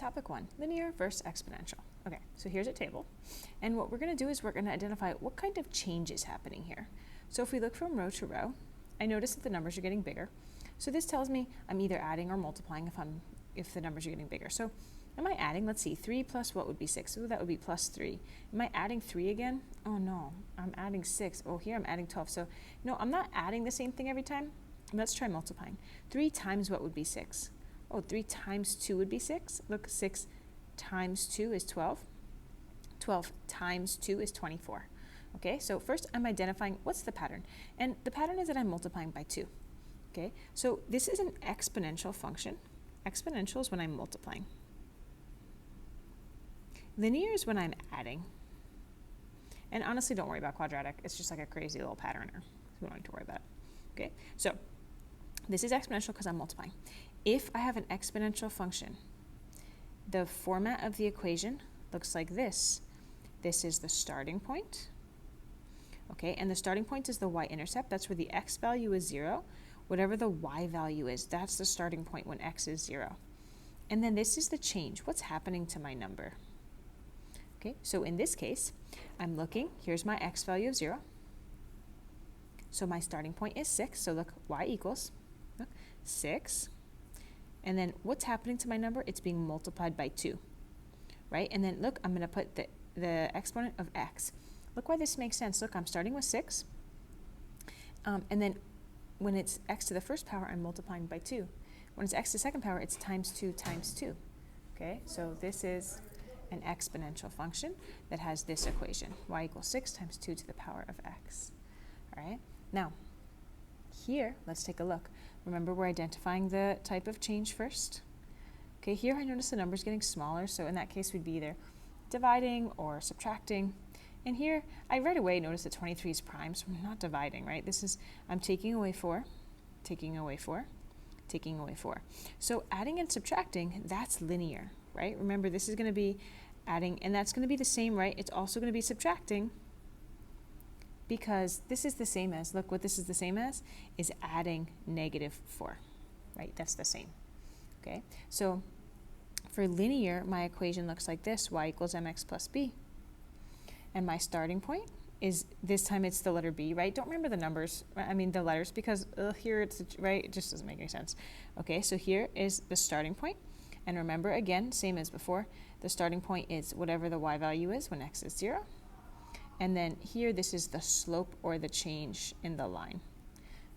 Topic 1, linear versus exponential. Okay, so here's a table. And what we're going to do is we're going to identify what kind of change is happening here. So if we look from row to row, I notice that the numbers are getting bigger. So this tells me I'm either adding or multiplying if the numbers are getting bigger. So am I adding? Let's see, 3 plus what would be 6? Ooh, that would be plus 3. Am I adding 3 again? Oh no, I'm adding 6. Oh, here I'm adding 12. So no, I'm not adding the same thing every time. Let's try multiplying. 3 times what would be 6? Oh, 3 times 2 would be 6. Look, 6 times 2 is 12. 12 times 2 is 24. Okay, so first I'm identifying what's the pattern. And the pattern is that I'm multiplying by 2. Okay, so this is an exponential function. Exponential is when I'm multiplying. Linear is when I'm adding. And honestly, don't worry about quadratic. It's just like a crazy little patterner. So we don't need to worry about it. Okay, so this is exponential because I'm multiplying. If I have an exponential function, the format of the equation looks like this. This is the starting point. Okay, and the starting point is the y-intercept. That's where the x value is 0. Whatever the y value is, that's the starting point when x is 0. And then this is the change. What's happening to my number? Okay, so in this case, I'm looking, here's my x value of 0. So my starting point is 6. So look, y equals 6. And then what's happening to my number? It's being multiplied by 2, right? And then look, I'm going to put the exponent of x. Look why this makes sense. Look, I'm starting with 6. And then when it's x to the first power, I'm multiplying by 2. When it's x to the second power, it's times 2 times 2. Okay, so this is an exponential function that has this equation. Y equals 6 times 2 to the power of x. All right, now here, let's take a look. Remember, we're identifying the type of change first. Okay, here I notice the number's getting smaller, so in that case we'd be either dividing or subtracting. And here, I right away notice that 23 is prime, so I'm not dividing, right? This is, I'm taking away 4, taking away 4, taking away 4. So adding and subtracting, that's linear, right? Remember, this is going to be adding, and that's going to be the same, right? It's also going to be subtracting, because this is the same as, look, what this is the same as is adding negative 4, right? That's the same, okay? So for linear, my equation looks like this, y equals mx plus b. And my starting point is, this time it's the letter b, right? Don't remember the numbers, I mean the letters, because here it's, right, it just doesn't make any sense. Okay, so here is the starting point. And remember, again, same as before, the starting point is whatever the y value is when x is 0. And then here, this is the slope or the change in the line.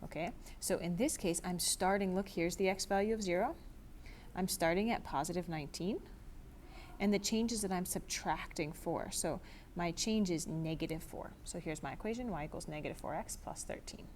Okay, so in this case, I'm starting, look, here's the x value of 0. I'm starting at positive 19. And the change is that I'm subtracting 4. So my change is negative 4. So here's my equation, y equals negative 4x plus 13.